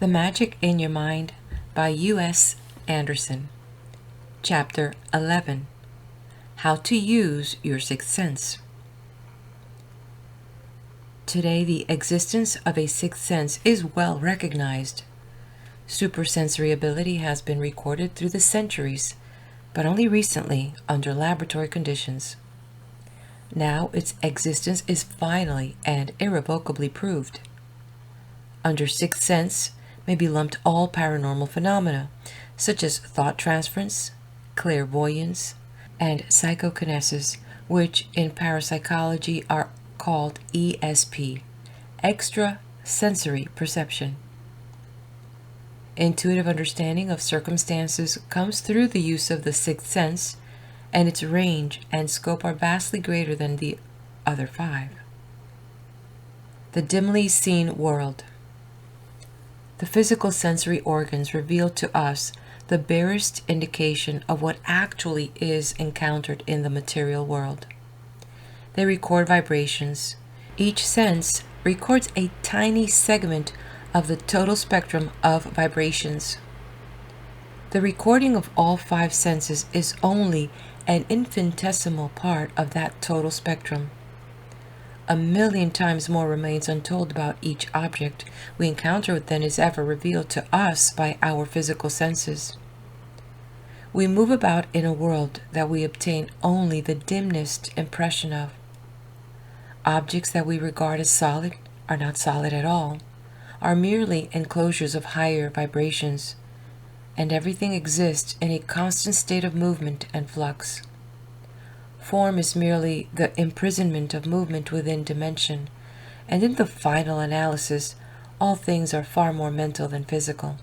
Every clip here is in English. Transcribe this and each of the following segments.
The Magic in Your Mind by U.S. Andersen. Chapter 11. How to Use Your Sixth Sense. Today, the existence of a sixth sense is well recognized. Supersensory ability has been recorded through the centuries, but only recently under laboratory conditions. Now its existence is finally and irrevocably proved. Under sixth sense may be lumped all paranormal phenomena, such as thought transference, clairvoyance, and psychokinesis, which in parapsychology are called ESP, extrasensory perception. Intuitive understanding of circumstances comes through the use of the sixth sense, and its range and scope are vastly greater than the other five. The dimly seen world. The physical sensory organs reveal to us the barest indication of what actually is encountered in the material world. They record vibrations. Each sense records a tiny segment of the total spectrum of vibrations. The recording of all five senses is only an infinitesimal part of that total spectrum. 1,000,000 times more remains untold about each object we encounter than is ever revealed to us by our physical senses. We move about in a world that we obtain only the dimmest impression of. Objects that we regard as solid are not solid at all, are merely enclosures of higher vibrations, and everything exists in a constant state of movement and flux. Form is merely the imprisonment of movement within dimension, and in the final analysis, all things are far more mental than physical.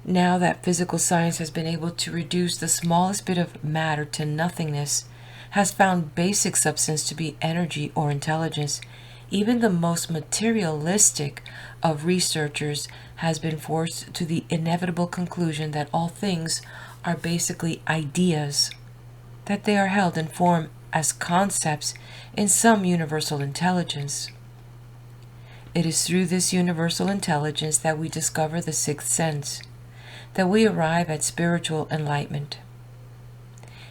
Now that physical science has been able to reduce the smallest bit of matter to nothingness, has found basic substance to be energy or intelligence, even the most materialistic of researchers has been forced to the inevitable conclusion that all things are basically ideas, that they are held in form as concepts in some universal intelligence. It is through this universal intelligence that we discover the sixth sense, that we arrive at spiritual enlightenment.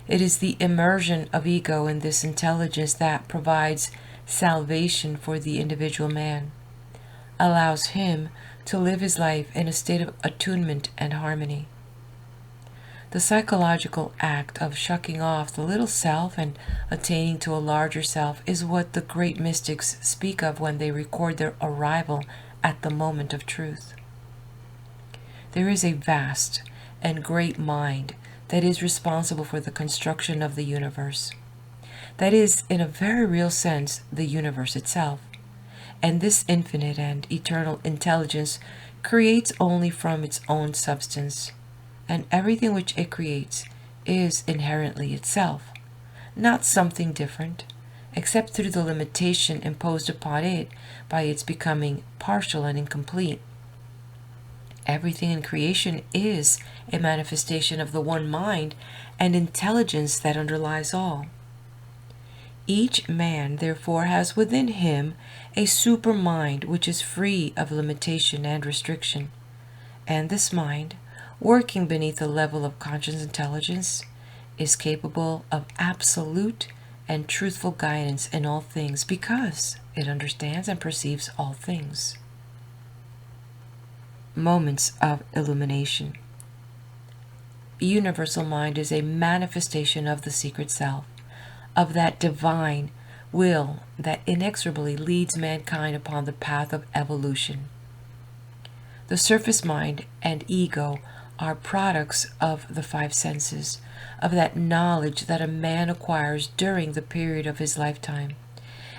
It is the immersion of ego in this intelligence that provides salvation for the individual man, allows him to live his life in a state of attunement and harmony. The psychological act of shucking off the little self and attaining to a larger self is what the great mystics speak of when they record their arrival at the moment of truth. There is a vast and great mind that is responsible for the construction of the universe. That is, in a very real sense, the universe itself. And this infinite and eternal intelligence creates only from its own substance, and everything which it creates is inherently itself, not something different, except through the limitation imposed upon it by its becoming partial and incomplete. Everything in creation is a manifestation of the one mind and intelligence that underlies all. Each man, therefore, has within him a supermind which is free of limitation and restriction, and this mind, working beneath the level of conscious intelligence, is capable of absolute and truthful guidance in all things because it understands and perceives all things. Moments of illumination. Universal mind is a manifestation of the secret self, of that divine will that inexorably leads mankind upon the path of evolution. The surface mind and ego are products of the five senses, of that knowledge that a man acquires during the period of his lifetime.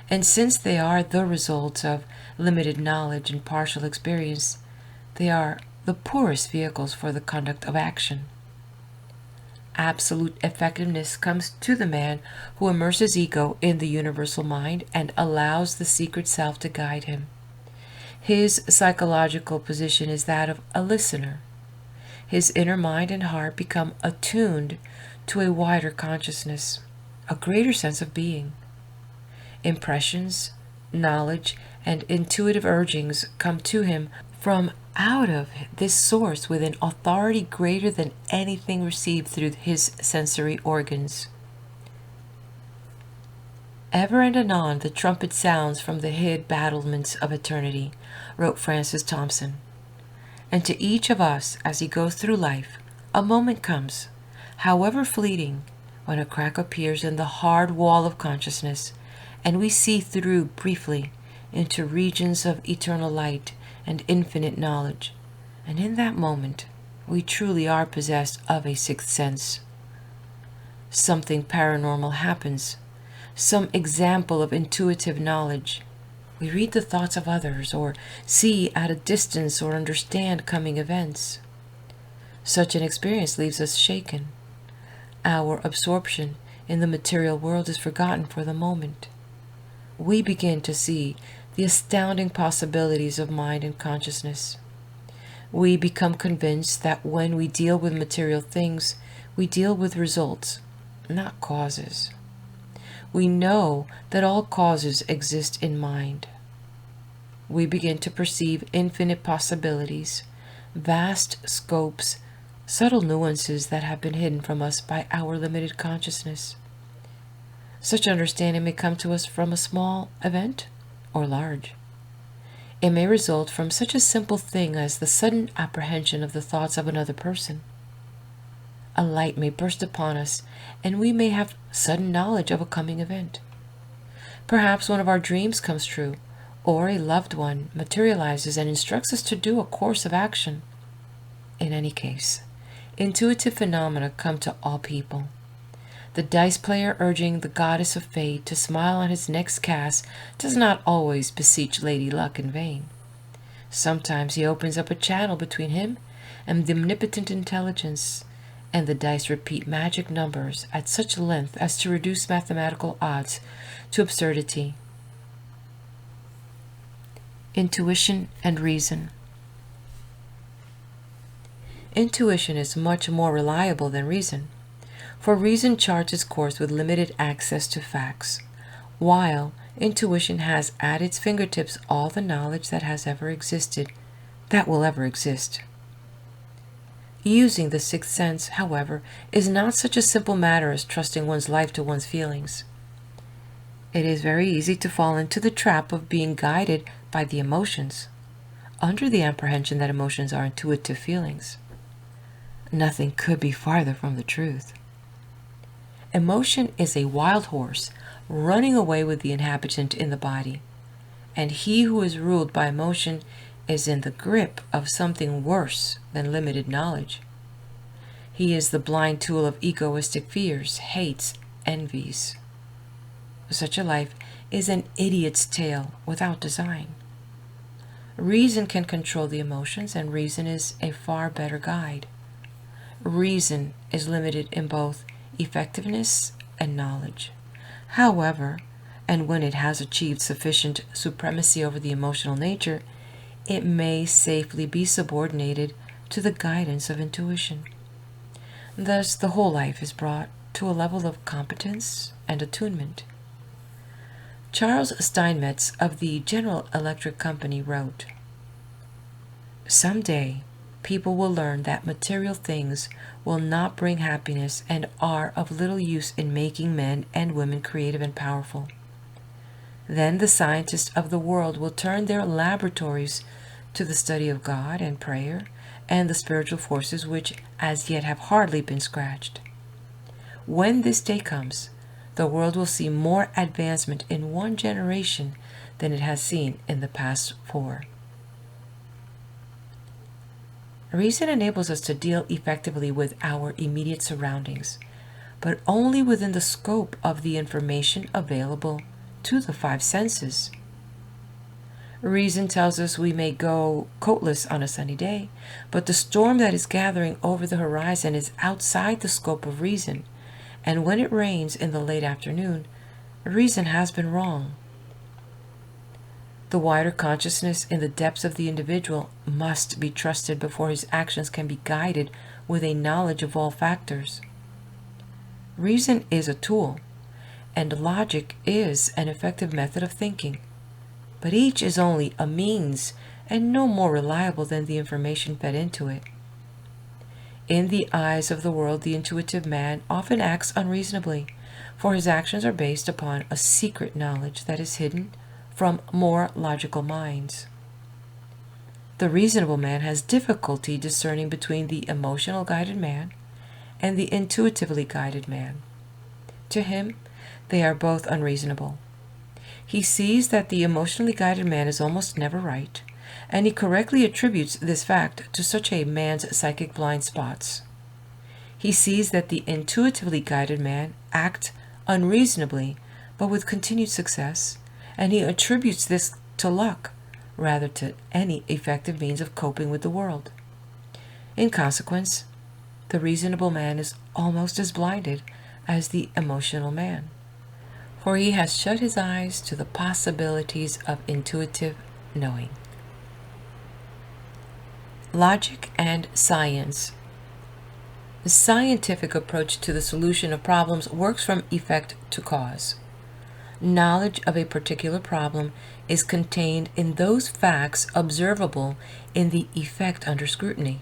And since they are the results of limited knowledge and partial experience, they are the poorest vehicles for the conduct of action. Absolute effectiveness comes to the man who immerses ego in the universal mind and allows the secret self to guide him. His psychological position is that of a listener. His inner mind and heart become attuned to a wider consciousness, a greater sense of being. Impressions, knowledge, and intuitive urgings come to him from out of this source with an authority greater than anything received through his sensory organs. Ever and anon the trumpet sounds from the hid battlements of eternity, wrote Francis Thompson. And to each of us, as he goes through life, a moment comes, however fleeting, when a crack appears in the hard wall of consciousness, and we see through briefly into regions of eternal light and infinite knowledge. And in that moment, we truly are possessed of a sixth sense. Something paranormal happens, some example of intuitive knowledge. We read the thoughts of others, or see at a distance, or understand coming events. Such an experience leaves us shaken. Our absorption in the material world is forgotten for the moment. We begin to see the astounding possibilities of mind and consciousness. We become convinced that when we deal with material things, we deal with results, not causes. We know that all causes exist in mind. We begin to perceive infinite possibilities, vast scopes, subtle nuances that have been hidden from us by our limited consciousness. Such understanding may come to us from a small event or large. It may result from such a simple thing as the sudden apprehension of the thoughts of another person. A light may burst upon us, and we may have sudden knowledge of a coming event. Perhaps one of our dreams comes true, or a loved one materializes and instructs us to do a course of action. In any case, intuitive phenomena come to all people. The dice player urging the goddess of fate to smile on his next cast does not always beseech Lady Luck in vain. Sometimes he opens up a channel between him and the omnipotent intelligence, and the dice repeat magic numbers at such length as to reduce mathematical odds to absurdity. Intuition and reason. Intuition is much more reliable than reason, for reason charts its course with limited access to facts, while intuition has at its fingertips all the knowledge that has ever existed, that will ever exist. Using the sixth sense, however, is not such a simple matter as trusting one's life to one's feelings. It is very easy to fall into the trap of being guided by the emotions, under the apprehension that emotions are intuitive feelings. Nothing could be farther from the truth. Emotion is a wild horse running away with the inhabitant in the body, and he who is ruled by emotion is in the grip of something worse than limited knowledge. He is the blind tool of egoistic fears, hates, envies. Such a life is an idiot's tale without design. Reason can control the emotions, and reason is a far better guide. Reason is limited in both effectiveness and knowledge. However, and when it has achieved sufficient supremacy over the emotional nature, it may safely be subordinated to the guidance of intuition. Thus, the whole life is brought to a level of competence and attunement. Charles Steinmetz of the General Electric Company wrote, "Someday, people will learn that material things will not bring happiness and are of little use in making men and women creative and powerful. Then the scientists of the world will turn their laboratories to the study of God and prayer and the spiritual forces which as yet have hardly been scratched. When this day comes, the world will see more advancement in one generation than it has seen in the past 4. Reason enables us to deal effectively with our immediate surroundings, but only within the scope of the information available to the 5 senses. Reason tells us we may go coatless on a sunny day, but the storm that is gathering over the horizon is outside the scope of reason, and when it rains in the late afternoon, reason has been wrong. The wider consciousness in the depths of the individual must be trusted before his actions can be guided with a knowledge of all factors. Reason is a tool, and logic is an effective method of thinking. but each is only a means and no more reliable than the information fed into it. In the eyes of the world, the intuitive man often acts unreasonably, for his actions are based upon a secret knowledge that is hidden from more logical minds. The reasonable man has difficulty discerning between the emotional guided man and the intuitively guided man. To him, they are both unreasonable. He sees that the emotionally guided man is almost never right, and he correctly attributes this fact to such a man's psychic blind spots. He sees that the intuitively guided man acts unreasonably, but with continued success, and he attributes this to luck rather to any effective means of coping with the world. In consequence, the reasonable man is almost as blinded as the emotional man, for he has shut his eyes to the possibilities of intuitive knowing. Logic and science. The scientific approach to the solution of problems works from effect to cause. Knowledge of a particular problem is contained in those facts observable in the effect under scrutiny.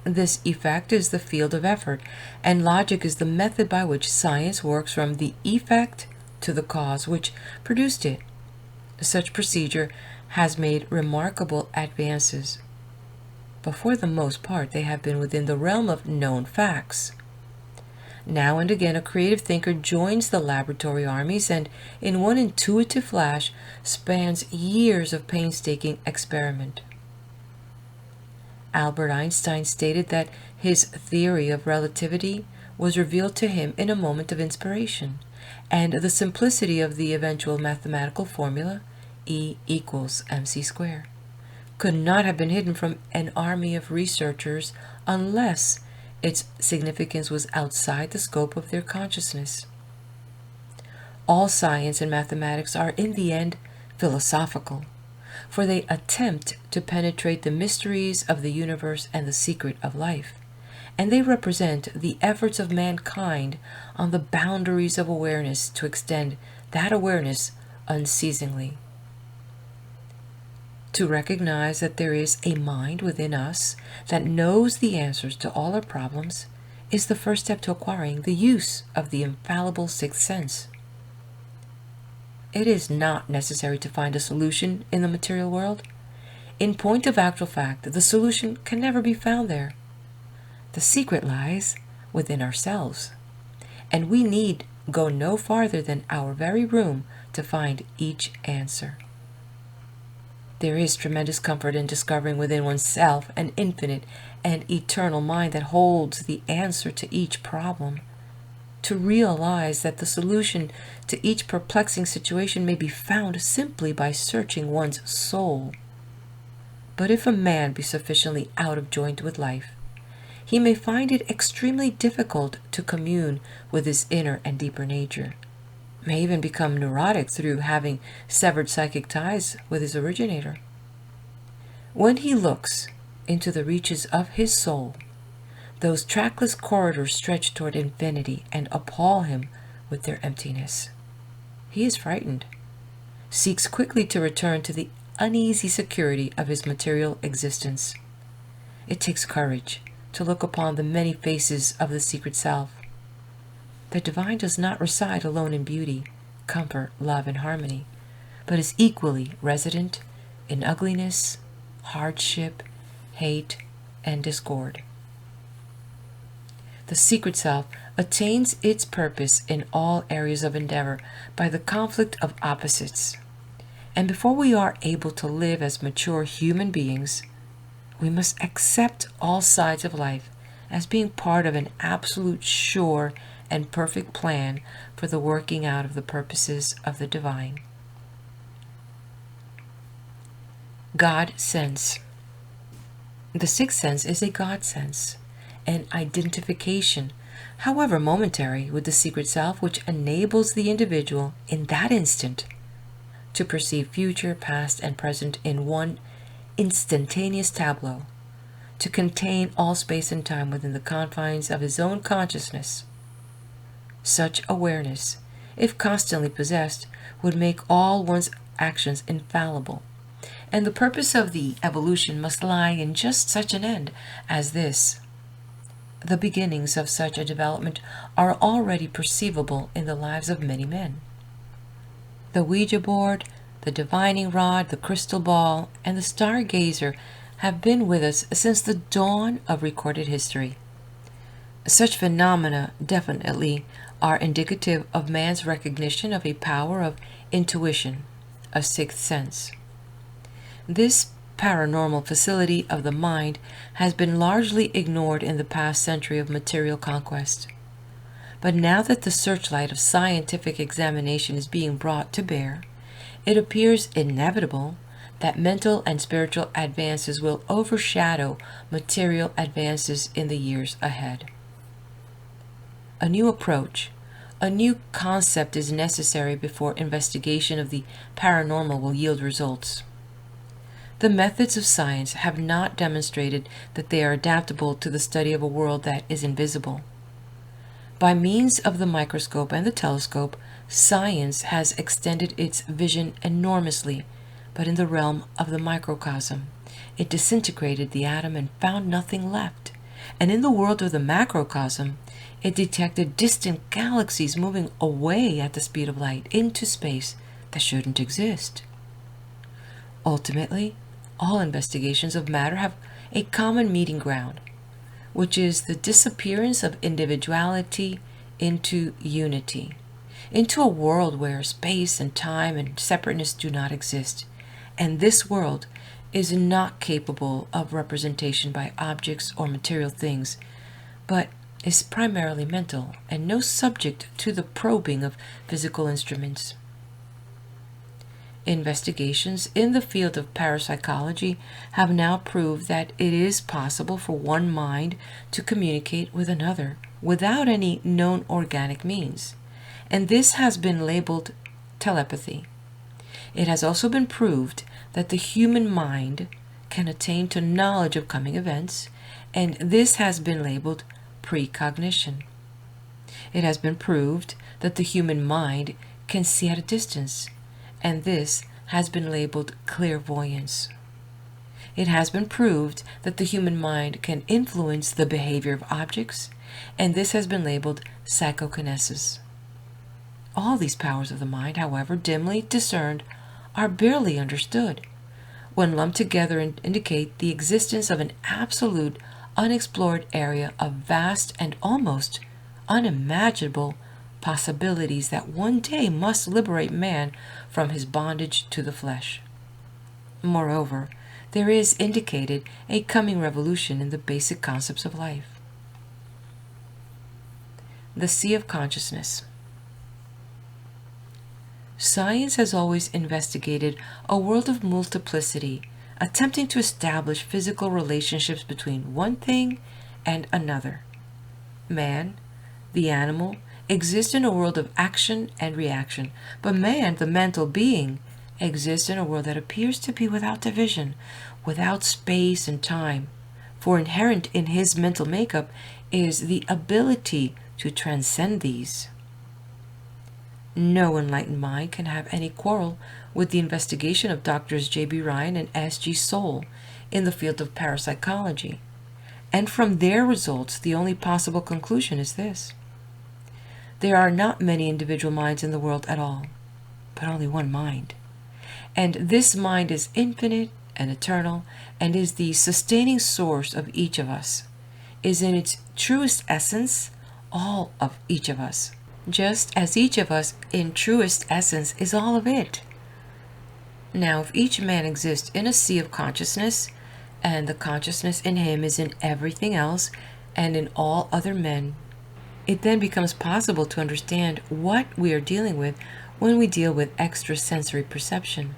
This effect is the field of effort, and logic is the method by which science works from the effect to the cause which produced it. Such procedure has made remarkable advances, but for the most part they have been within the realm of known facts. Now and again a creative thinker joins the laboratory armies and in one intuitive flash spans years of painstaking experiment. Albert Einstein stated that his theory of relativity was revealed to him in a moment of inspiration, and the simplicity of the eventual mathematical formula, E equals mc squared, could not have been hidden from an army of researchers unless its significance was outside the scope of their consciousness. All science and mathematics are in the end philosophical, for they attempt to penetrate the mysteries of the universe and the secret of life, and they represent the efforts of mankind on the boundaries of awareness to extend that awareness unceasingly. To recognize that there is a mind within us that knows the answers to all our problems is the first step to acquiring the use of the infallible sixth sense. It is not necessary to find a solution in the material world. In point of actual fact, the solution can never be found there. The secret lies within ourselves, and we need go no farther than our very room to find each answer. There is tremendous comfort in discovering within oneself an infinite and eternal mind that holds the answer to each problem. To realize that the solution to each perplexing situation may be found simply by searching one's soul. But if a man be sufficiently out of joint with life, he may find it extremely difficult to commune with his inner and deeper nature, may even become neurotic through having severed psychic ties with his originator. When he looks into the reaches of his soul, those trackless corridors stretch toward infinity and appall him with their emptiness. He is frightened, seeks quickly to return to the uneasy security of his material existence. It takes courage to look upon the many faces of the secret self. The divine does not reside alone in beauty, comfort, love, and harmony, but is equally resident in ugliness, hardship, hate, and discord. The secret self attains its purpose in all areas of endeavor by the conflict of opposites. And before we are able to live as mature human beings, we must accept all sides of life as being part of an absolute, sure, and perfect plan for the working out of the purposes of the divine. God sense. The sixth sense is a God sense, an identification, however momentary, with the secret self, which enables the individual in that instant to perceive future, past, and present in one instantaneous tableau, to contain all space and time within the confines of his own consciousness. Such awareness, if constantly possessed, would make all one's actions infallible, and the purpose of the evolution must lie in just such an end as this. The beginnings of such a development are already perceivable in the lives of many men. The Ouija board, the divining rod, the crystal ball, and the stargazer have been with us since the dawn of recorded history. Such phenomena definitely are indicative of man's recognition of a power of intuition, a sixth sense. This paranormal facility of the mind has been largely ignored in the past century of material conquest. But now that the searchlight of scientific examination is being brought to bear, it appears inevitable that mental and spiritual advances will overshadow material advances in the years ahead. A new approach, a new concept is necessary before investigation of the paranormal will yield results. The methods of science have not demonstrated that they are adaptable to the study of a world that is invisible. By means of the microscope and the telescope, science has extended its vision enormously, but in the realm of the microcosm, it disintegrated the atom and found nothing left. And in the world of the macrocosm, it detected distant galaxies moving away at the speed of light into space that shouldn't exist. Ultimately, all investigations of matter have a common meeting ground, which is the disappearance of individuality into unity, into a world where space and time and separateness do not exist. And this world is not capable of representation by objects or material things, but is primarily mental and no subject to the probing of physical instruments. Investigations in the field of parapsychology have now proved that it is possible for one mind to communicate with another without any known organic means, and this has been labeled telepathy. It has also been proved that the human mind can attain to knowledge of coming events, and this has been labeled precognition. It has been proved that the human mind can see at a distance, and this has been labeled clairvoyance. It has been proved that the human mind can influence the behavior of objects, and this has been labeled psychokinesis. All these powers of the mind, however dimly discerned, are barely understood. When lumped together and indicate the existence of an absolute unexplored area of vast and almost unimaginable possibilities that one day must liberate man from his bondage to the flesh. Moreover, there is indicated a coming revolution in the basic concepts of life. The Sea of Consciousness. Science has always investigated a world of multiplicity, attempting to establish physical relationships between one thing and another. Man, the animal, exists in a world of action and reaction, but man, the mental being, exists in a world that appears to be without division, without space and time, for inherent in his mental makeup is the ability to transcend these. No enlightened mind can have any quarrel with the investigation of Drs. J.B. Ryan and S.G. Soule in the field of parapsychology, and from their results the only possible conclusion is this: there are not many individual minds in the world at all, but only one mind. And this mind is infinite and eternal, and is the sustaining source of each of us, is in its truest essence all of each of us, just as each of us in truest essence is all of it. Now, if each man exists in a sea of consciousness, and the consciousness in him is in everything else and in all other men, it then becomes possible to understand what we are dealing with when we deal with extrasensory perception.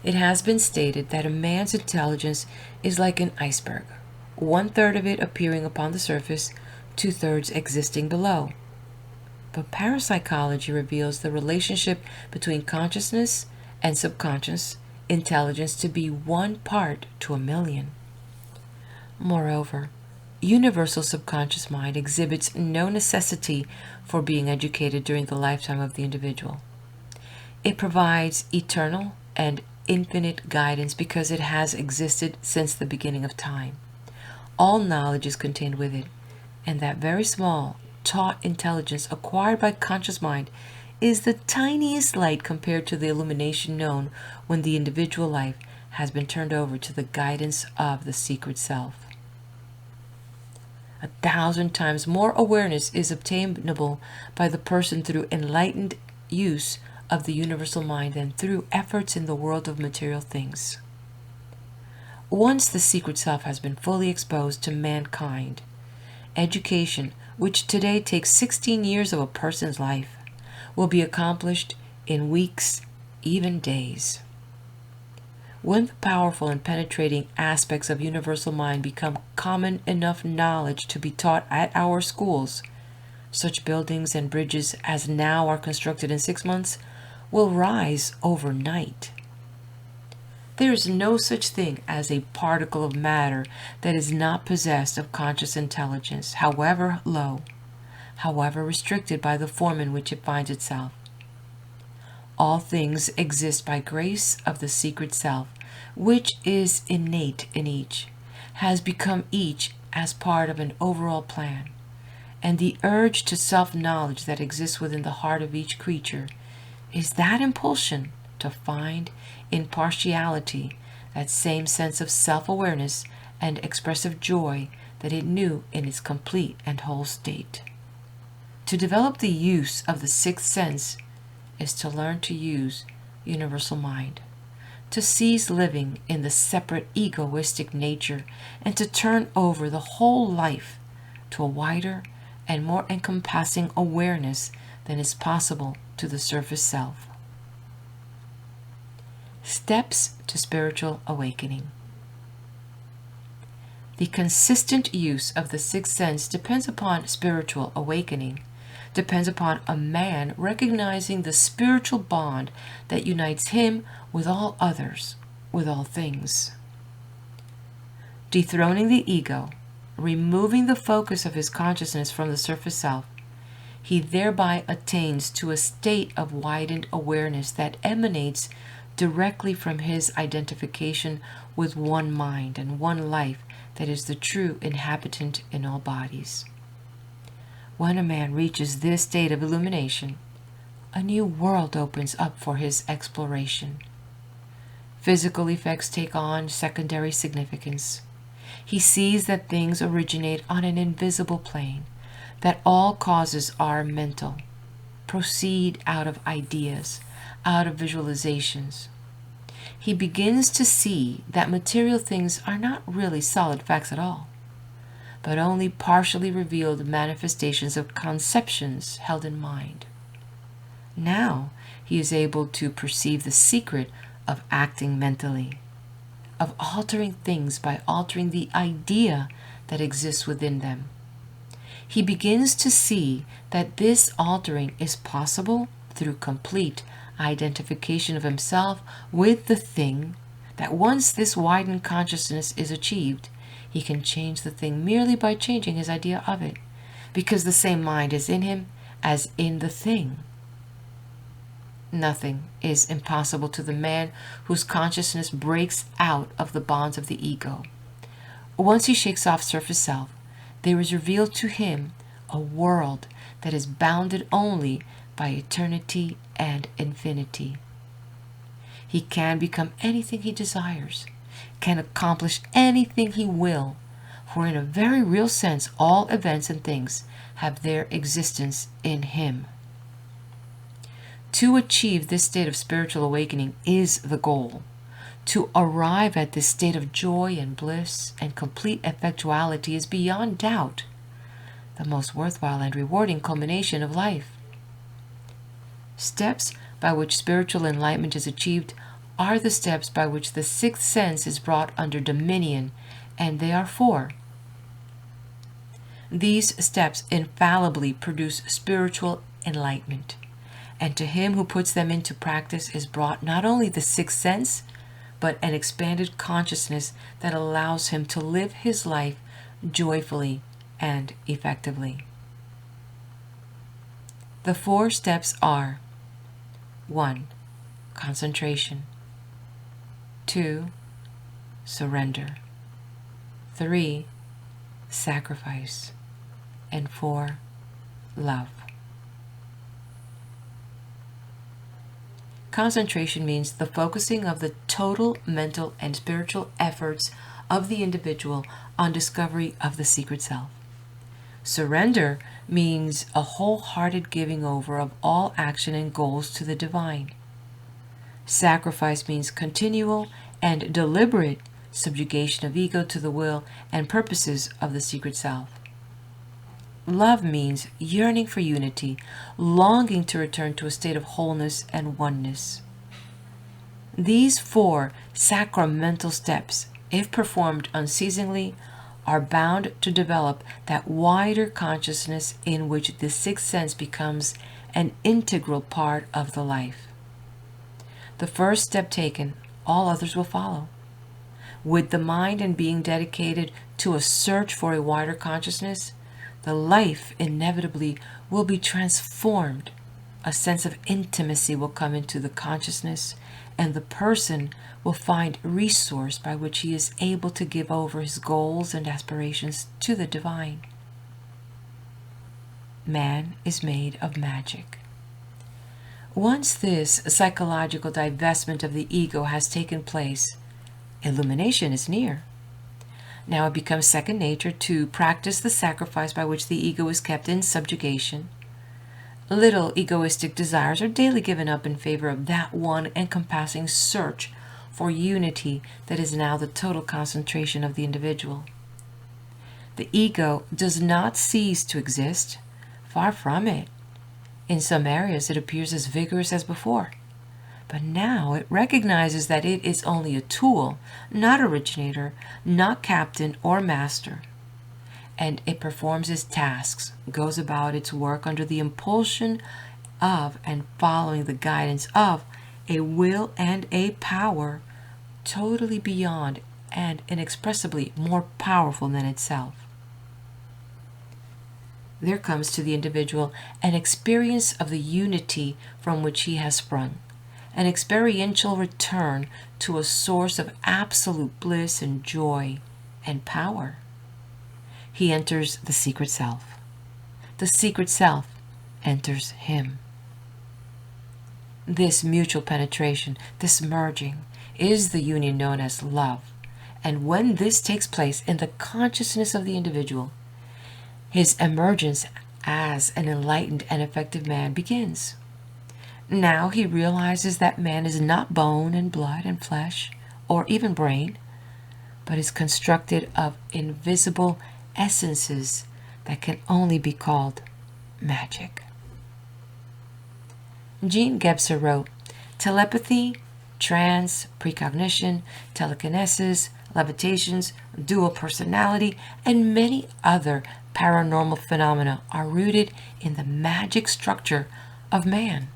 It has been stated that a man's intelligence is like an iceberg, 1/3 of it appearing upon the surface, 2/3 existing below. But parapsychology reveals the relationship between consciousness and subconscious intelligence to be 1 part to 1,000,000. Moreover, universal subconscious mind exhibits no necessity for being educated during the lifetime of the individual. It provides eternal and infinite guidance because it has existed since the beginning of time. All knowledge is contained with it, and that very small, taught intelligence acquired by conscious mind is the tiniest light compared to the illumination known when the individual life has been turned over to the guidance of the secret self. 1,000 times more awareness is obtainable by the person through enlightened use of the universal mind than through efforts in the world of material things. Once the secret self has been fully exposed to mankind, education, which today takes 16 years of a person's life, will be accomplished in weeks, even days. When the powerful and penetrating aspects of universal mind become common enough knowledge to be taught at our schools, such buildings and bridges as now are constructed in 6 months will rise overnight. There is no such thing as a particle of matter that is not possessed of conscious intelligence, however low, however restricted by the form in which it finds itself. All things exist by grace of the secret self, which is innate in each, has become each as part of an overall plan, and the urge to self-knowledge that exists within the heart of each creature is that impulsion to find impartiality, that same sense of self-awareness and expressive joy that it knew in its complete and whole state. To develop the use of the sixth sense is to learn to use universal mind, to cease living in the separate egoistic nature, and to turn over the whole life to a wider and more encompassing awareness than is possible to the surface self. Steps to spiritual awakening. The consistent use of the sixth sense depends upon spiritual awakening, depends upon a man recognizing the spiritual bond that unites him with all others, with all things. Dethroning the ego, removing the focus of his consciousness from the surface self, he thereby attains to a state of widened awareness that emanates directly from his identification with one mind and one life that is the true inhabitant in all bodies. When a man reaches this state of illumination, a new world opens up for his exploration. Physical effects take on secondary significance. He sees that things originate on an invisible plane, that all causes are mental, proceed out of ideas, out of visualizations. He begins to see that material things are not really solid facts at all, but only partially revealed manifestations of conceptions held in mind. Now he is able to perceive the secret of acting mentally, of altering things by altering the idea that exists within them. He begins to see that this altering is possible through complete identification of himself with the thing, that once this widened consciousness is achieved, he can change the thing merely by changing his idea of it, because the same mind is in him as in the thing. Nothing is impossible to the man whose consciousness breaks out of the bonds of the ego. Once he shakes off surface self, there is revealed to him a world that is bounded only by eternity and infinity. He can become anything he desires, can accomplish anything he will, for in a very real sense all events and things have their existence in him. To achieve this state of spiritual awakening is the goal. To arrive at this state of joy and bliss and complete effectuality is beyond doubt the most worthwhile and rewarding culmination of life. Steps by which spiritual enlightenment is achieved are the steps by which the sixth sense is brought under dominion, and they are four. These steps infallibly produce spiritual enlightenment, and to him who puts them into practice is brought not only the sixth sense, but an expanded consciousness that allows him to live his life joyfully and effectively. The four steps are: 1. concentration. 2, surrender. 3, sacrifice. And 4, love. Concentration means the focusing of the total mental and spiritual efforts of the individual on discovery of the secret self. Surrender means a wholehearted giving over of all action and goals to the divine. Sacrifice means continual and deliberate subjugation of ego to the will and purposes of the secret self. Love means yearning for unity, longing to return to a state of wholeness and oneness. These 4 sacramental steps, if performed unceasingly, are bound to develop that wider consciousness in which the sixth sense becomes an integral part of the life. The first step taken, all others will follow. With the mind and being dedicated to a search for a wider consciousness, the life inevitably will be transformed. A sense of intimacy will come into the consciousness, and the person will find resource by which he is able to give over his goals and aspirations to the divine. Man is made of magic. Once this psychological divestment of the ego has taken place, illumination is near. Now it becomes second nature to practice the sacrifice by which the ego is kept in subjugation. Little egoistic desires are daily given up in favor of that one encompassing search for unity that is now the total concentration of the individual. The ego does not cease to exist, far from it. In some areas it appears as vigorous as before, but now it recognizes that it is only a tool, not originator, not captain or master. And it performs its tasks, goes about its work under the impulsion of and following the guidance of a will and a power totally beyond and inexpressibly more powerful than itself. There comes to the individual an experience of the unity from which he has sprung, an experiential return to a source of absolute bliss and joy and power. He enters the secret self. The secret self enters him. This mutual penetration, this merging, is the union known as love. And when this takes place in the consciousness of the individual, his emergence as an enlightened and effective man begins. Now he realizes that man is not bone and blood and flesh, or even brain, but is constructed of invisible essences that can only be called magic. Jean Gebser wrote, telepathy, trance, precognition, telekinesis, levitations, dual personality, and many other paranormal phenomena are rooted in the magic structure of man.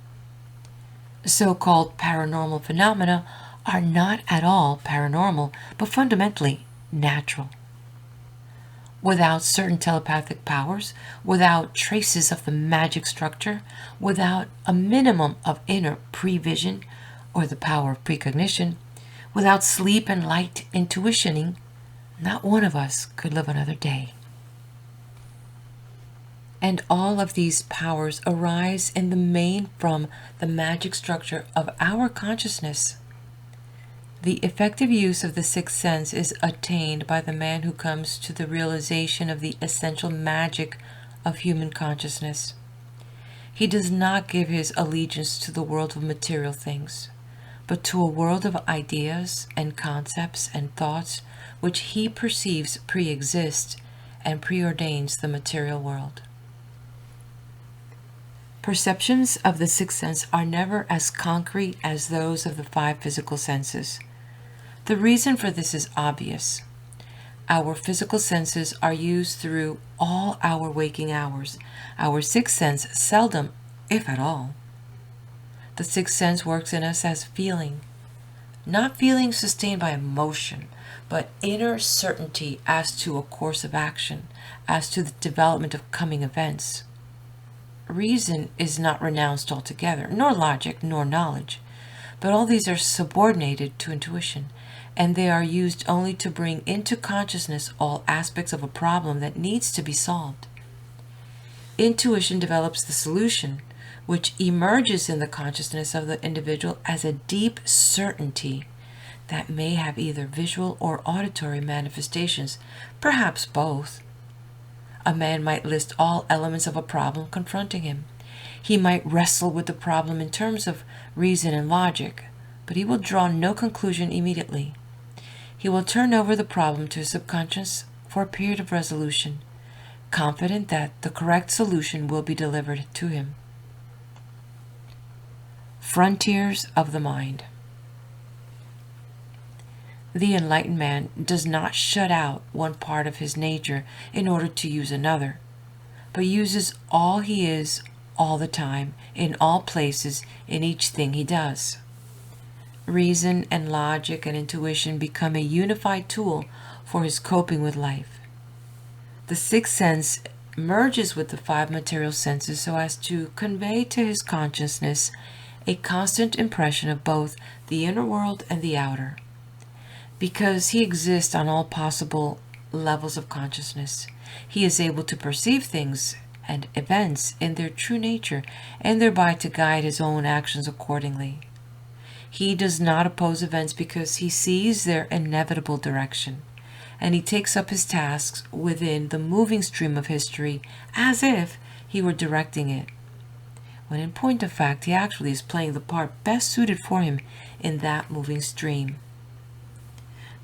So-called paranormal phenomena are not at all paranormal, but fundamentally natural. Without certain telepathic powers, without traces of the magic structure, without a minimum of inner prevision or the power of precognition, without sleep and light intuitioning, not one of us could live another day. And all of these powers arise in the main from the magic structure of our consciousness. The effective use of the sixth sense is attained by the man who comes to the realization of the essential magic of human consciousness. He does not give his allegiance to the world of material things, but to a world of ideas and concepts and thoughts which he perceives pre-exist and preordains the material world. Perceptions of the sixth sense are never as concrete as those of the 5 physical senses. The reason for this is obvious. Our physical senses are used through all our waking hours. Our sixth sense seldom, if at all. The sixth sense works in us as feeling. Not feeling sustained by emotion, but inner certainty as to a course of action, as to the development of coming events. Reason is not renounced altogether, nor logic, nor knowledge, But all these are subordinated to intuition, and they are used only to bring into consciousness all aspects of a problem that needs to be solved. Intuition develops the solution, which emerges in the consciousness of the individual as a deep certainty that may have either visual or auditory manifestations, perhaps both. A man might list all elements of a problem confronting him. He might wrestle with the problem in terms of reason and logic, but he will draw no conclusion immediately. He will turn over the problem to his subconscious for a period of resolution, confident that the correct solution will be delivered to him. Frontiers of the mind. The enlightened man does not shut out one part of his nature in order to use another, but uses all he is all the time, in all places, in each thing he does. Reason and logic and intuition become a unified tool for his coping with life. The sixth sense merges with the five material senses so as to convey to his consciousness a constant impression of both the inner world and the outer. Because he exists on all possible levels of consciousness, he is able to perceive things and events in their true nature and thereby to guide his own actions accordingly. He does not oppose events because he sees their inevitable direction, and he takes up his tasks within the moving stream of history as if he were directing it, when in point of fact he actually is playing the part best suited for him in that moving stream.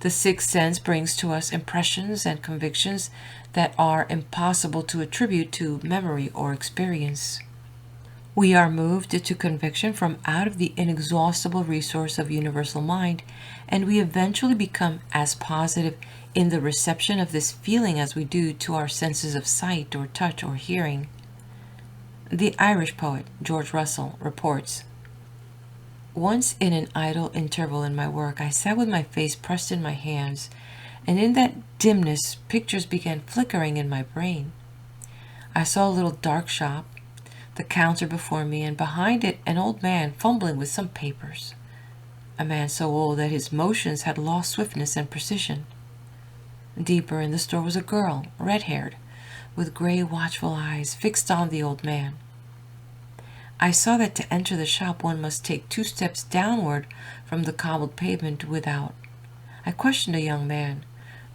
The sixth sense brings to us impressions and convictions that are impossible to attribute to memory or experience. We are moved to conviction from out of the inexhaustible resource of universal mind, and we eventually become as positive in the reception of this feeling as we do to our senses of sight or touch or hearing. The Irish poet George Russell reports, "Once in an idle interval in my work, I sat with my face pressed in my hands, and in that dimness pictures began flickering in my brain. I saw a little dark shop, the counter before me, and behind it an old man fumbling with some papers, a man so old that his motions had lost swiftness and precision. Deeper in the store was a girl, red-haired, with gray watchful eyes fixed on the old man. I saw that to enter the shop one must take 2 steps downward from the cobbled pavement without. I questioned a young man,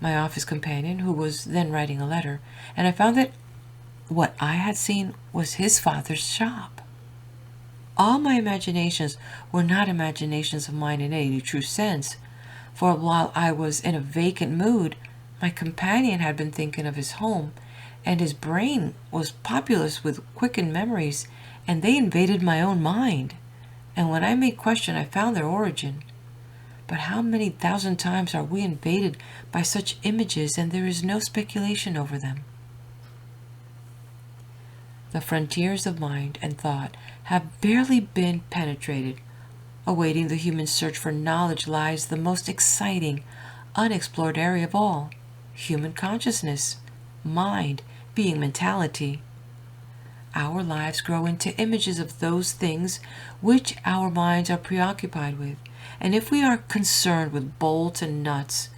my office companion, who was then writing a letter, and I found that what I had seen was his father's shop. All my imaginations were not imaginations of mine in any true sense, for while I was in a vacant mood, my companion had been thinking of his home, and his brain was populous with quickened memories, and they invaded my own mind, and when I made question I found their origin. But how many thousand times are we invaded by such images, and there is no speculation over them? The frontiers of mind and thought have barely been penetrated. Awaiting the human search for knowledge lies the most exciting, unexplored area of all, human consciousness, mind being mentality. Our lives grow into images of those things which our minds are preoccupied with, and if we are concerned with bolts and nuts,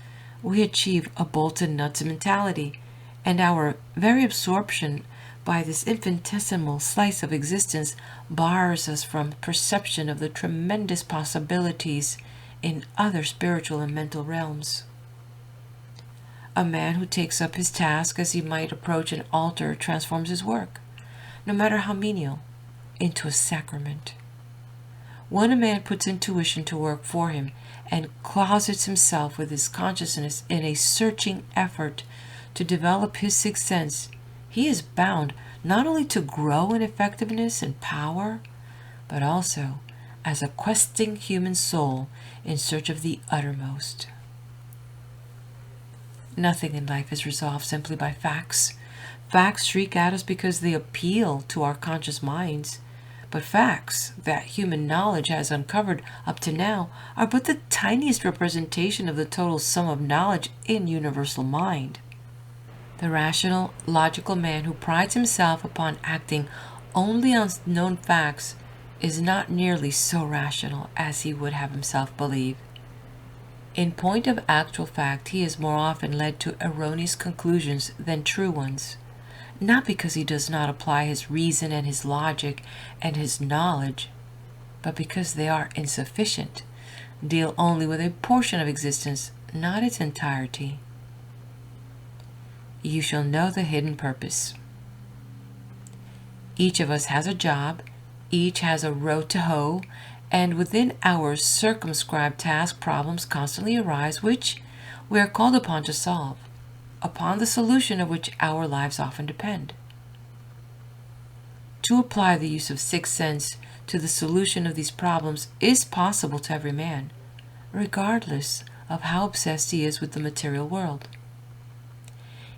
we achieve a bolts and nuts mentality, and our very absorption by this infinitesimal slice of existence bars us from perception of the tremendous possibilities in other spiritual and mental realms. A man who takes up his task as he might approach an altar transforms his work, no matter how menial, into a sacrament. When a man puts intuition to work for him and closets himself with his consciousness in a searching effort to develop his sixth sense, he is bound not only to grow in effectiveness and power, but also as a questing human soul in search of the uttermost. Nothing in life is resolved simply by facts. Facts shriek at us because they appeal to our conscious minds, but facts that human knowledge has uncovered up to now are but the tiniest representation of the total sum of knowledge in universal mind. The rational, logical man who prides himself upon acting only on known facts is not nearly so rational as he would have himself believe. In point of actual fact, he is more often led to erroneous conclusions than true ones, not because he does not apply his reason and his logic and his knowledge, but because they are insufficient, deal only with a portion of existence, not its entirety. You shall know the hidden purpose. Each of us has a job, each has a row to hoe, and within our circumscribed task problems constantly arise which we are called upon to solve, upon the solution of which our lives often depend. To apply the use of sixth sense to the solution of these problems is possible to every man, regardless of how obsessed he is with the material world.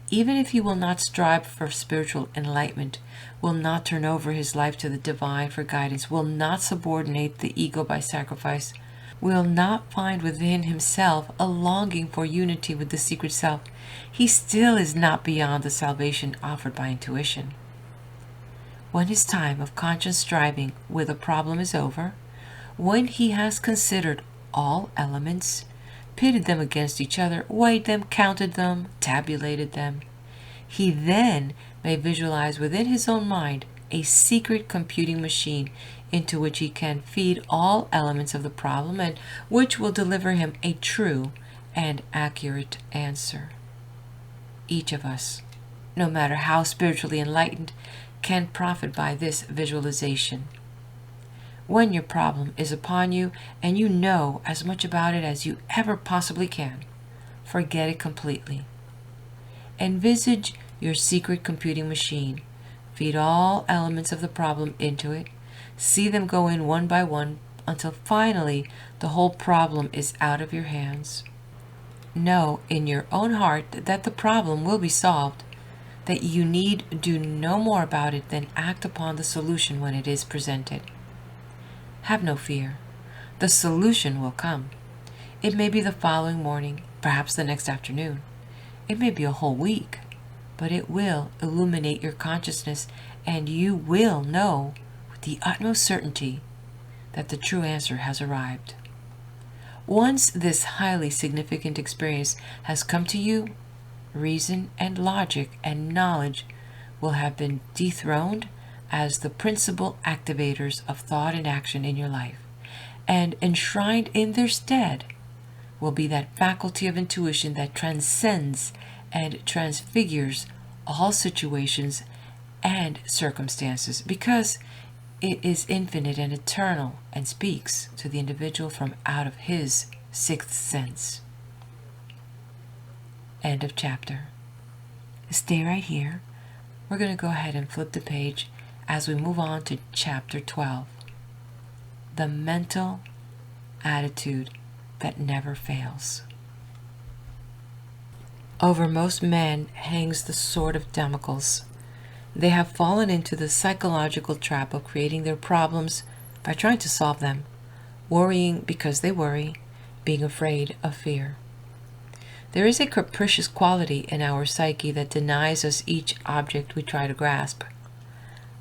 Even if he will not strive for spiritual enlightenment, will not turn over his life to the divine for guidance, will not subordinate the ego by sacrifice, will not find within himself a longing for unity with the secret self, he still is not beyond the salvation offered by intuition. When his time of conscious striving with a problem is over, when he has considered all elements, pitted them against each other, weighed them, counted them, tabulated them, he then may visualize within his own mind a secret computing machine into which he can feed all elements of the problem and which will deliver him a true and accurate answer. Each of us, no matter how spiritually enlightened, can profit by this visualization. When your problem is upon you and you know as much about it as you ever possibly can, forget it completely. Envisage your secret computing machine. Feed all elements of the problem into it. See them go in one by one until finally the whole problem is out of your hands. Know in your own heart that the problem will be solved, that you need do no more about it than act upon the solution when it is presented. Have no fear. The solution will come. It may be the following morning, perhaps the next afternoon. It may be a whole week, but it will illuminate your consciousness, and you will know with the utmost certainty that the true answer has arrived. Once this highly significant experience has come to you, reason and logic and knowledge will have been dethroned as the principal activators of thought and action in your life, and enshrined in their stead will be that faculty of intuition that transcends and transfigures all situations and circumstances, because it is infinite and eternal and speaks to the individual from out of his sixth sense. End of chapter. Stay right here. We're going to go ahead and flip the page as we move on to chapter 12. The mental attitude that never fails. Over most men hangs the sword of Damocles. They have fallen into the psychological trap of creating their problems by trying to solve them, worrying because they worry, being afraid of fear. There is a capricious quality in our psyche that denies us each object we try to grasp.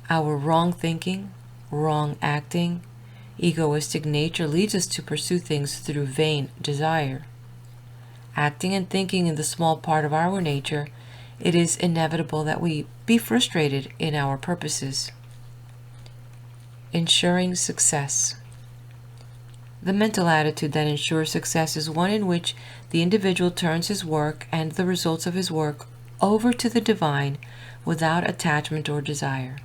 Our wrong thinking, wrong acting, egoistic nature leads us to pursue things through vain desire. Acting and thinking in the small part of our nature, it is inevitable that we be frustrated in our purposes. Ensuring success. The mental attitude that ensures success is one in which the individual turns his work and the results of his work over to the divine without attachment or desire.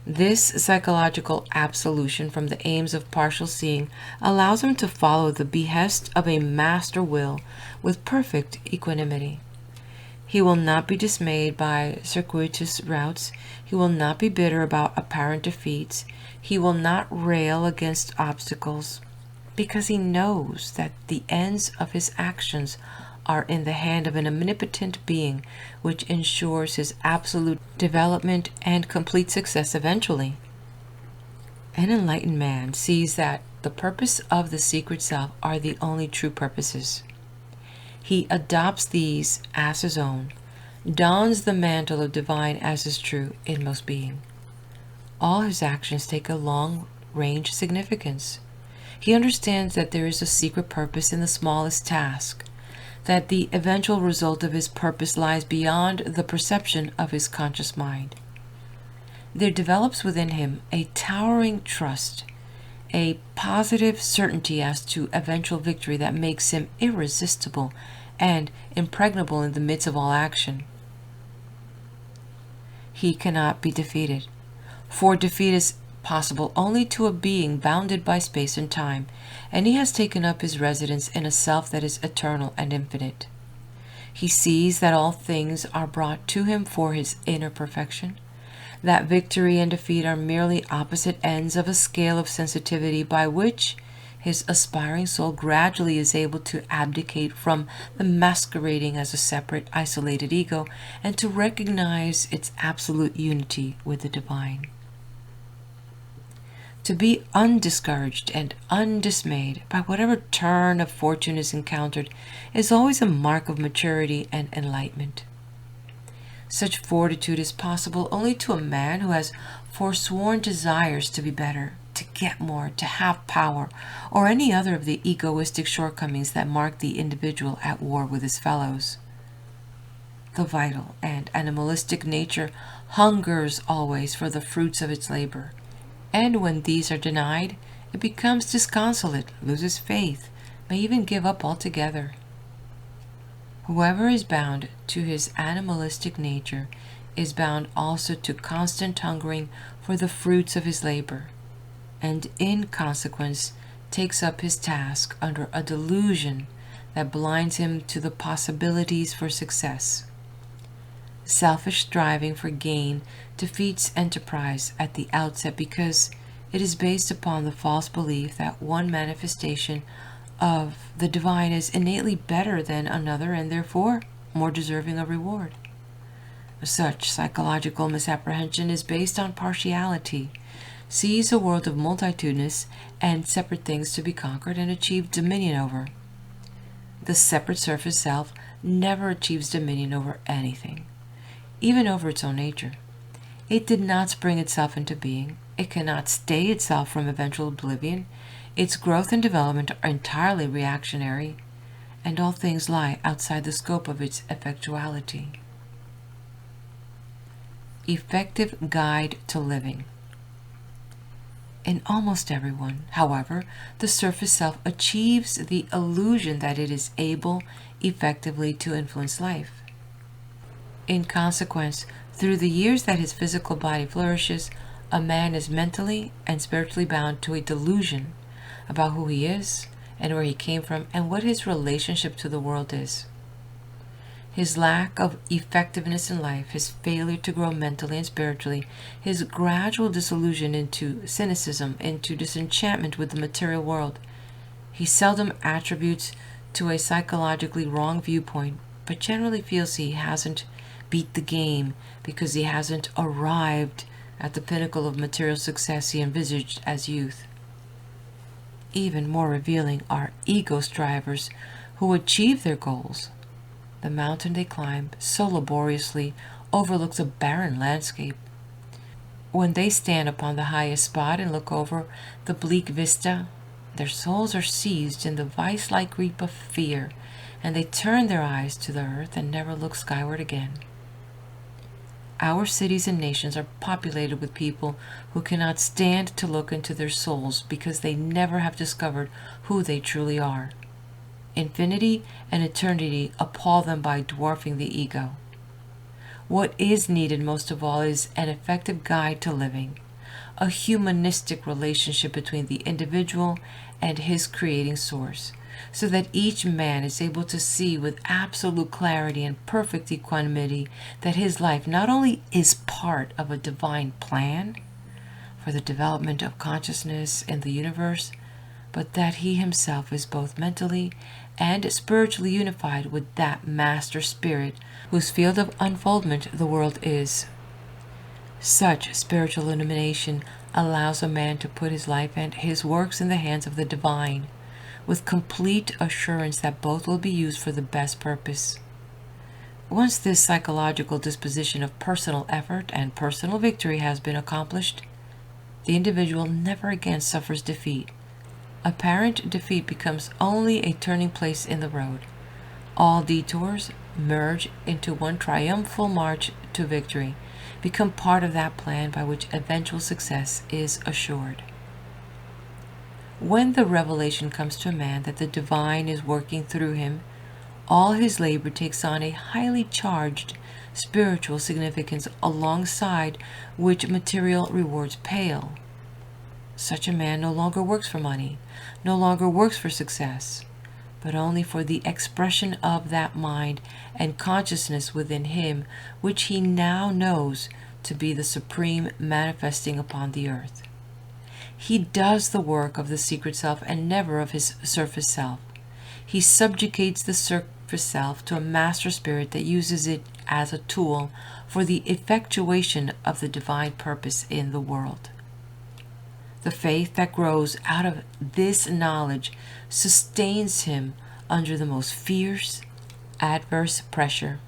This psychological absolution from the aims of partial seeing allows him to follow the behest of a master will with perfect equanimity. He will not be dismayed by circuitous routes. He will not be bitter about apparent defeats. He will not rail against obstacles, because he knows that the ends of his actions are in the hand of an omnipotent being which ensures his absolute development and complete success eventually. An enlightened man sees that the purpose of the secret self are the only true purposes. He adopts these as his own, dons the mantle of divine as his true inmost being. All his actions take a long-range significance. He understands that there is a secret purpose in the smallest task, that the eventual result of his purpose lies beyond the perception of his conscious mind. There develops within him a towering trust, a positive certainty as to eventual victory that makes him irresistible and impregnable in the midst of all action. He cannot be defeated, for defeat is possible only to a being bounded by space and time, and he has taken up his residence in a self that is eternal and infinite. He sees that all things are brought to him for his inner perfection, that victory and defeat are merely opposite ends of a scale of sensitivity by which his aspiring soul gradually is able to abdicate from the masquerading as a separate, isolated ego and to recognize its absolute unity with the divine. To be undiscouraged and undismayed by whatever turn of fortune is encountered is always a mark of maturity and enlightenment. Such fortitude is possible only to a man who has forsworn desires to be better, to get more, to have power, or any other of the egoistic shortcomings that mark the individual at war with his fellows. The vital and animalistic nature hungers always for the fruits of its labor, and when these are denied, it becomes disconsolate, loses faith, may even give up altogether. Whoever is bound to his animalistic nature is bound also to constant hungering for the fruits of his labor, and in consequence takes up his task under a delusion that blinds him to the possibilities for success. Selfish striving for gain defeats enterprise at the outset because it is based upon the false belief that one manifestation of the divine is innately better than another and therefore more deserving of reward. Such psychological misapprehension is based on partiality, sees a world of multitudinous and separate things to be conquered and achieved dominion over. The separate surface self never achieves dominion over anything, even over its own nature. It did not spring itself into being. It cannot stay itself from eventual oblivion. Its growth and development are entirely reactionary, and all things lie outside the scope of its effectuality. Effective guide to living. In almost everyone, however, the surface self achieves the illusion that it is able effectively to influence life. In consequence, through the years that his physical body flourishes, a man is mentally and spiritually bound to a delusion about who he is and where he came from and what his relationship to the world is. His lack of effectiveness in life, his failure to grow mentally and spiritually, his gradual disillusion into cynicism, into disenchantment with the material world, he seldom attributes to a psychologically wrong viewpoint, but generally feels he hasn't beat the game because he hasn't arrived at the pinnacle of material success he envisaged as youth. Even more revealing are ego strivers who achieve their goals. The mountain they climb so laboriously overlooks a barren landscape. When they stand upon the highest spot and look over the bleak vista, their souls are seized in the vice-like grip of fear, and they turn their eyes to the earth and never look skyward again. Our cities and nations are populated with people who cannot stand to look into their souls because they never have discovered who they truly are. Infinity and eternity appall them by dwarfing the ego. What is needed most of all is an effective guide to living, a humanistic relationship between the individual and his creating source, so that each man is able to see with absolute clarity and perfect equanimity that his life not only is part of a divine plan for the development of consciousness in the universe, but that he himself is both mentally and spiritually unified with that master spirit whose field of unfoldment the world is. Such spiritual illumination allows a man to put his life and his works in the hands of the divine, with complete assurance that both will be used for the best purpose. Once this psychological disposition of personal effort and personal victory has been accomplished, the individual never again suffers defeat. Apparent defeat becomes only a turning place in the road. All detours merge into one triumphal march to victory, become part of that plan by which eventual success is assured. When the revelation comes to a man that the divine is working through him, all his labor takes on a highly charged spiritual significance alongside which material rewards pale. Such a man no longer works for money, no longer works for success, but only for the expression of that mind and consciousness within him which he now knows to be the supreme manifesting upon the earth. He does the work of the secret self and never of his surface self. He subjugates the surface self to a master spirit that uses it as a tool for the effectuation of the divine purpose in the world. The faith that grows out of this knowledge sustains him under the most fierce, adverse pressure.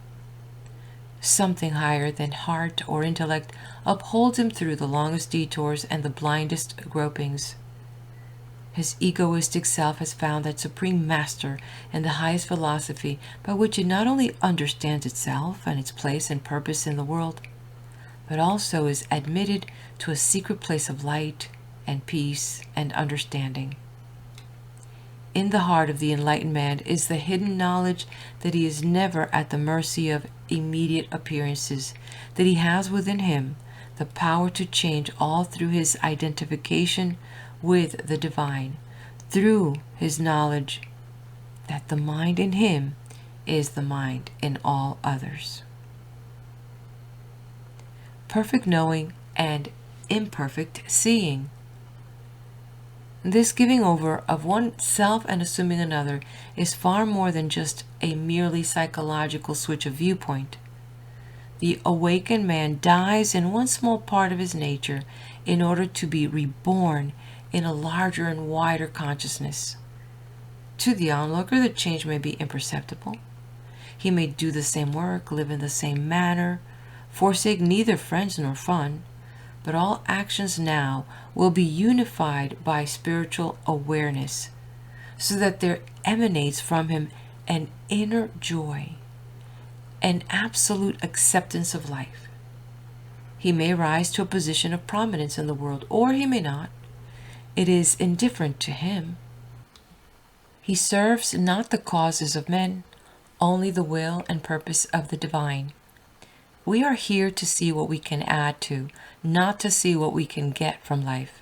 Something higher than heart or intellect upholds him through the longest detours and the blindest gropings. His egoistic self has found that supreme master and the highest philosophy by which it not only understands itself and its place and purpose in the world, but also is admitted to a secret place of light and peace and understanding. In the heart of the enlightened man is the hidden knowledge that he is never at the mercy of immediate appearances, that he has within him the power to change all through his identification with the divine, through his knowledge that the mind in him is the mind in all others. Perfect knowing and imperfect seeing. This giving over of one self and assuming another is far more than just a merely psychological switch of viewpoint. The awakened man dies in one small part of his nature in order to be reborn in a larger and wider consciousness. To the onlooker, the change may be imperceptible. He may do the same work, live in the same manner, forsake neither friends nor fun, but all actions now will be unified by spiritual awareness, so that there emanates from him an inner joy, an absolute acceptance of life. He may rise to a position of prominence in the world, or he may not. It is indifferent to him. He serves not the causes of men, only the will and purpose of the divine. We are here to see what we can add to, not to see what we can get from life,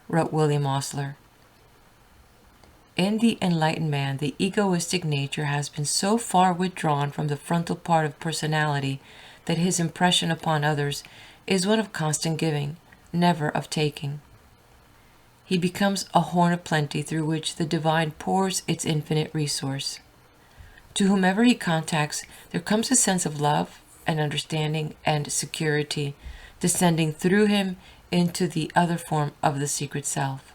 wrote William Osler. In the enlightened man, the egoistic nature has been so far withdrawn from the frontal part of personality that his impression upon others is one of constant giving, never of taking. He becomes a horn of plenty through which the divine pours its infinite resource. To whomever he contacts, there comes a sense of love and understanding and security descending through him into the other form of the secret self.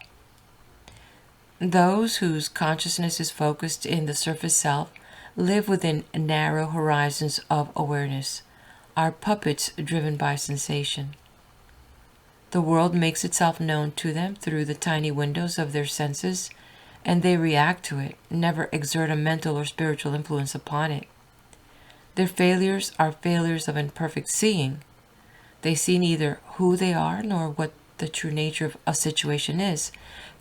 Those whose consciousness is focused in the surface self live within narrow horizons of awareness, are puppets driven by sensation. The world makes itself known to them through the tiny windows of their senses, and they react to it, never exert a mental or spiritual influence upon it. Their failures are failures of imperfect seeing. They see neither who they are nor what the true nature of a situation is.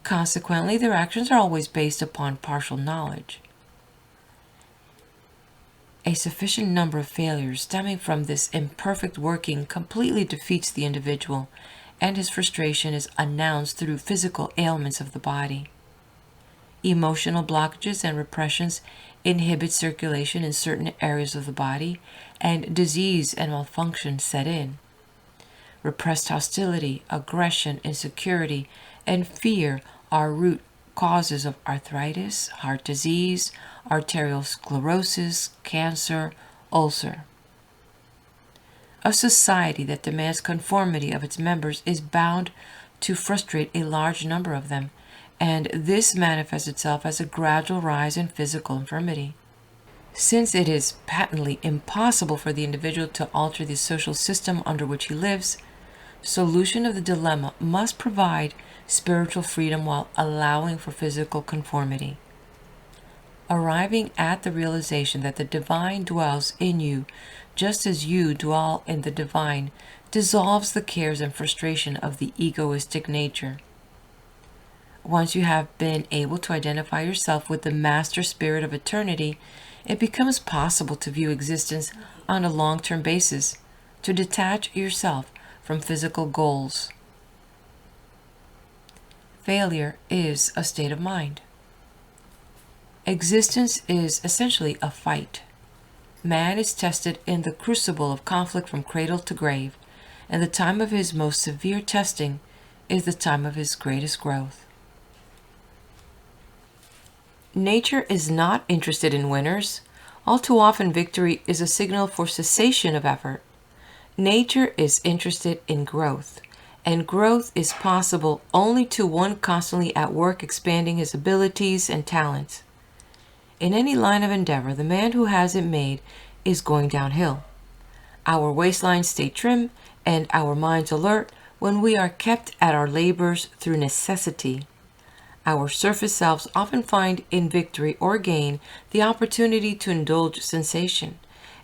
Consequently, their actions are always based upon partial knowledge. A sufficient number of failures stemming from this imperfect working completely defeats the individual, and his frustration is announced through physical ailments of the body. Emotional blockages and repressions inhibit circulation in certain areas of the body, and disease and malfunction set in. Repressed hostility, aggression, insecurity, and fear are root causes of arthritis, heart disease, arterial sclerosis, cancer, ulcer. A society that demands conformity of its members is bound to frustrate a large number of them, and this manifests itself as a gradual rise in physical infirmity. Since it is patently impossible for the individual to alter the social system under which he lives, solution of the dilemma must provide spiritual freedom while allowing for physical conformity. Arriving at the realization that the divine dwells in you just as you dwell in the divine dissolves the cares and frustration of the egoistic nature. Once you have been able to identify yourself with the master spirit of eternity, it becomes possible to view existence on a long-term basis, to detach yourself from physical goals. Failure is a state of mind. Existence is essentially a fight. Man is tested in the crucible of conflict from cradle to grave, and the time of his most severe testing is the time of his greatest growth. Nature is not interested in winners. All too often, victory is a signal for cessation of effort. Nature is interested in growth, and growth is possible only to one constantly at work expanding his abilities and talents. In any line of endeavor, the man who has it made is going downhill. Our waistlines stay trim and our minds alert when we are kept at our labors through necessity. Our surface selves often find in victory or gain the opportunity to indulge sensation,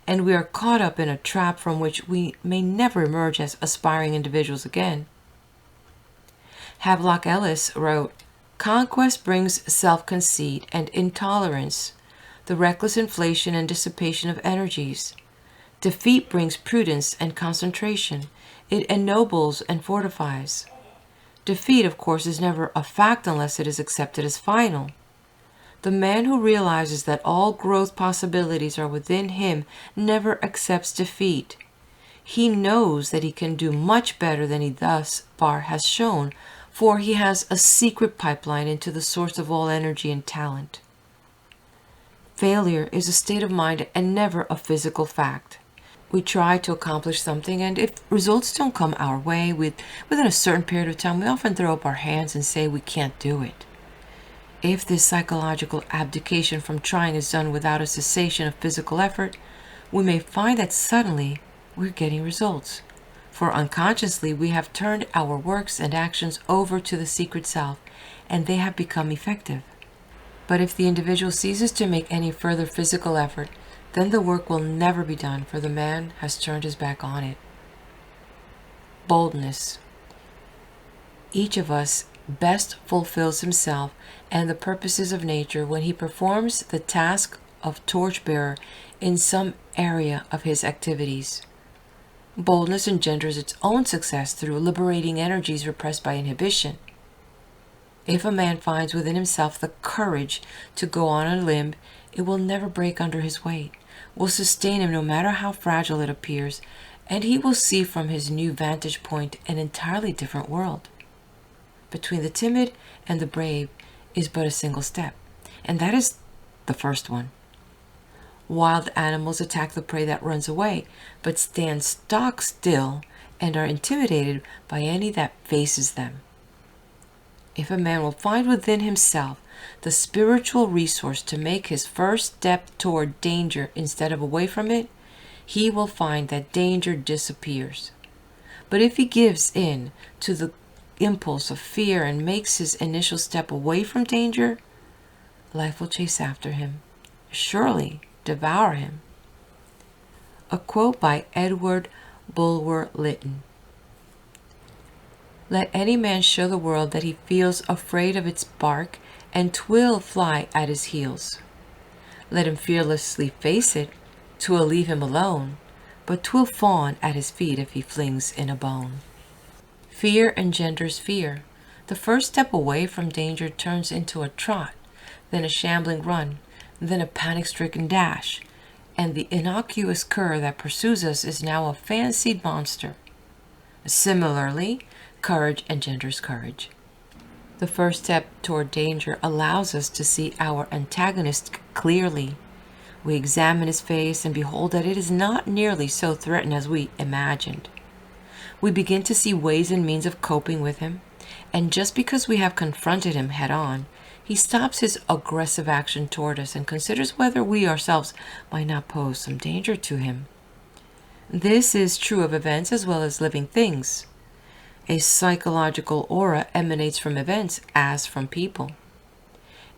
and we are caught up in a trap from which we may never emerge as aspiring individuals again. Havelock Ellis wrote, "Conquest brings self-conceit and intolerance, the reckless inflation and dissipation of energies. Defeat brings prudence and concentration. It ennobles and fortifies." Defeat, of course, is never a fact unless it is accepted as final. The man who realizes that all growth possibilities are within him never accepts defeat. He knows that he can do much better than he thus far has shown, for he has a secret pipeline into the source of all energy and talent. Failure is a state of mind and never a physical fact. We try to accomplish something, and if results don't come our way within a certain period of time, we often throw up our hands and say we can't do it. If this psychological abdication from trying is done without a cessation of physical effort, we may find that suddenly we're getting results, for unconsciously we have turned our works and actions over to the secret self, and they have become effective. But if the individual ceases to make any further physical effort, then the work will never be done, for the man has turned his back on it. Boldness. Each of us best fulfills himself and the purposes of nature when he performs the task of torchbearer in some area of his activities. Boldness engenders its own success through liberating energies repressed by inhibition. If a man finds within himself the courage to go on a limb, it will never break under his weight, will sustain him no matter how fragile it appears, and he will see from his new vantage point an entirely different world. Between the timid and the brave is but a single step, and that is the first one. Wild animals attack the prey that runs away, but stand stock still and are intimidated by any that faces them. If a man will find within himself the spiritual resource to make his first step toward danger instead of away from it, he will find that danger disappears. But if he gives in to the impulse of fear and makes his initial step away from danger, life will chase after him, surely devour him. A quote by Edward Bulwer Lytton. "Let any man show the world that he feels afraid of its bark, and 'twill fly at his heels. Let him fearlessly face it, 'twill leave him alone, but 'twill fawn at his feet if he flings in a bone." Fear engenders fear. The first step away from danger turns into a trot, then a shambling run, then a panic-stricken dash, and the innocuous cur that pursues us is now a fancied monster. Similarly, courage engenders courage. The first step toward danger allows us to see our antagonist clearly. We examine his face and behold that it is not nearly so threatened as we imagined. We begin to see ways and means of coping with him, and just because we have confronted him head-on, he stops his aggressive action toward us and considers whether we ourselves might not pose some danger to him. This is true of events as well as living things. A psychological aura emanates from events as from people.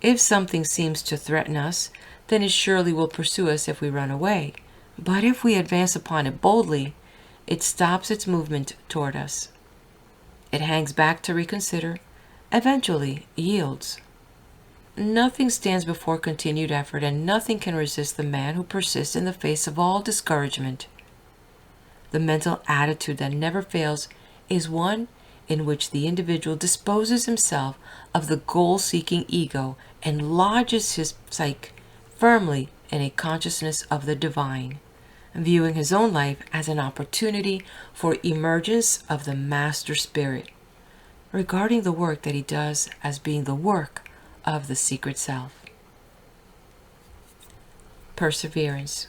If something seems to threaten us, then it surely will pursue us if we run away. But if we advance upon it boldly, it stops its movement toward us. It hangs back to reconsider, eventually yields. Nothing stands before continued effort, and nothing can resist the man who persists in the face of all discouragement. The mental attitude that never fails is one in which the individual disposes himself of the goal-seeking ego and lodges his psyche firmly in a consciousness of the divine, viewing his own life as an opportunity for emergence of the master spirit, regarding the work that he does as being the work of the secret self. Perseverance.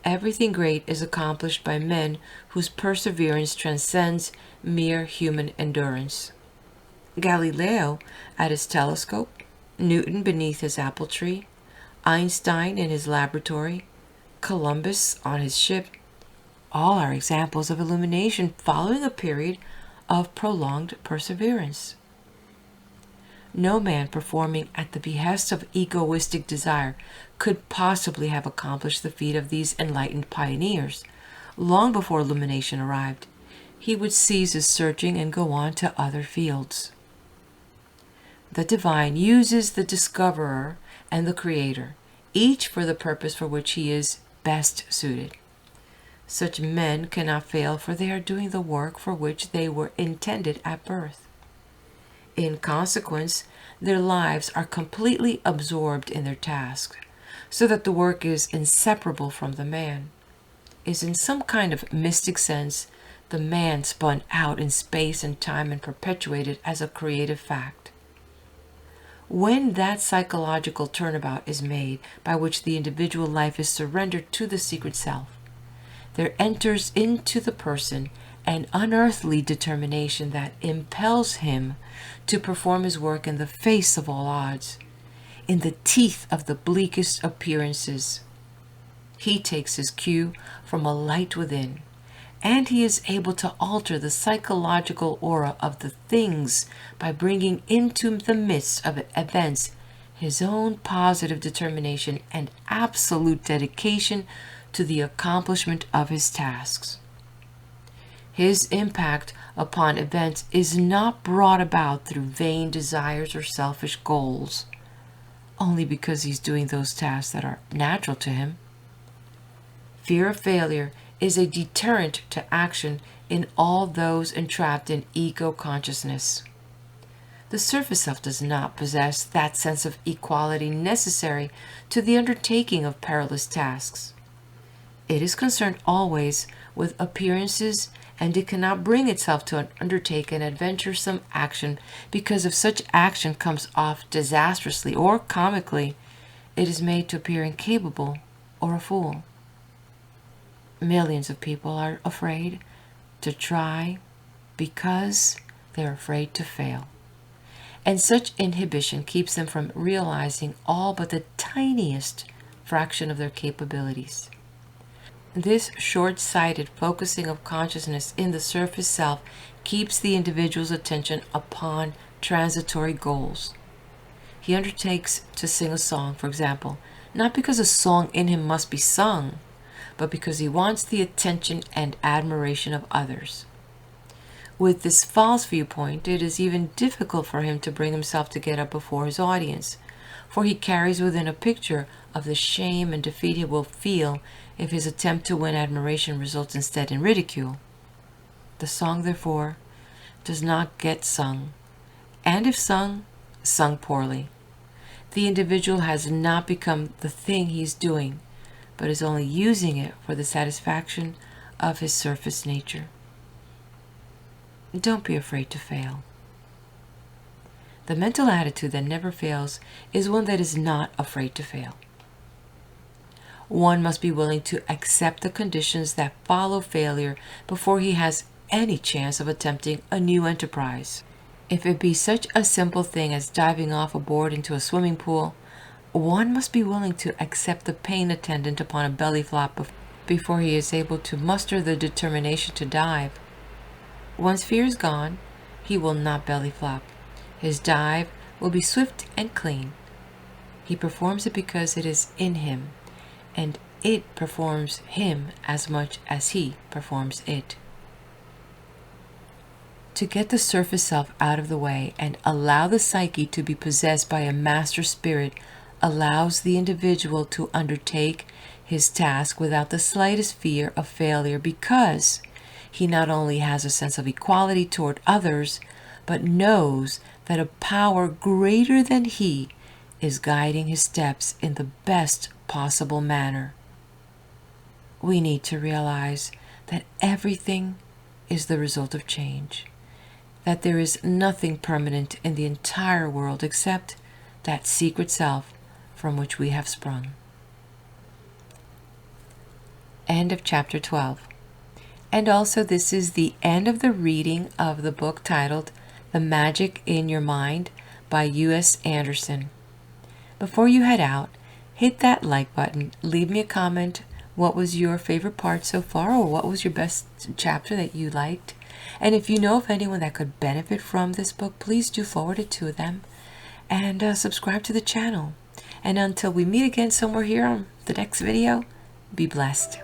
Everything great is accomplished by men whose perseverance transcends mere human endurance. Galileo at his telescope, Newton beneath his apple tree, Einstein in his laboratory, Columbus on his ship, all are examples of illumination following a period of prolonged perseverance. No man performing at the behest of egoistic desire could possibly have accomplished the feat of these enlightened pioneers. Long before illumination arrived, he would cease his searching and go on to other fields. The divine uses the discoverer and the creator, each for the purpose for which he is best suited. Such men cannot fail, for they are doing the work for which they were intended at birth. In consequence, their lives are completely absorbed in their task, so that the work is inseparable from the man, is in some kind of mystic sense the man spun out in space and time and perpetuated as a creative fact. When that psychological turnabout is made by which the individual life is surrendered to the secret self, there enters into the person an unearthly determination that impels him to perform his work in the face of all odds, in the teeth of the bleakest appearances. He takes his cue from a light within, and he is able to alter the psychological aura of the things by bringing into the midst of events his own positive determination and absolute dedication to the accomplishment of his tasks. His impact upon events is not brought about through vain desires or selfish goals, only because he's doing those tasks that are natural to him. Fear of failure is a deterrent to action in all those entrapped in ego consciousness. The surface self does not possess that sense of equality necessary to the undertaking of perilous tasks. It is concerned always with appearances, and it cannot bring itself to undertake an adventuresome action, because if such action comes off disastrously or comically, it is made to appear incapable or a fool. Millions of people are afraid to try because they're afraid to fail. And such inhibition keeps them from realizing all but the tiniest fraction of their capabilities. This short-sighted focusing of consciousness in the surface self keeps the individual's attention upon transitory goals. He undertakes to sing a song, for example, not because a song in him must be sung, but because he wants the attention and admiration of others. With this false viewpoint, it is even difficult for him to bring himself to get up before his audience, for he carries within a picture of the shame and defeat he will feel if his attempt to win admiration results instead in ridicule. The song, therefore, does not get sung, and if sung, sung poorly. The individual has not become the thing he is doing, but is only using it for the satisfaction of his surface nature. Don't be afraid to fail. The mental attitude that never fails is one that is not afraid to fail. One must be willing to accept the conditions that follow failure before he has any chance of attempting a new enterprise. If it be such a simple thing as diving off a board into a swimming pool, one must be willing to accept the pain attendant upon a belly flop before he is able to muster the determination to dive. Once fear is gone, he will not belly flop. His dive will be swift and clean. He performs it because it is in him, and it performs him as much as he performs it. To get the surface self out of the way and allow the psyche to be possessed by a master spirit allows the individual to undertake his task without the slightest fear of failure, because he not only has a sense of equality toward others, but knows that a power greater than he is guiding his steps in the best possible manner. We need to realize that everything is the result of change, that there is nothing permanent in the entire world except that secret self from which we have sprung. End of chapter 12. And also, this is the end of the reading of the book titled The Magic in Your Mind by U.S. Andersen. Before you head out, hit that like button, leave me a comment. What was your favorite part so far, or what was your best chapter that you liked? And if you know of anyone that could benefit from this book, please do forward it to them. And subscribe to the channel. And until we meet again somewhere here on the next video, be blessed.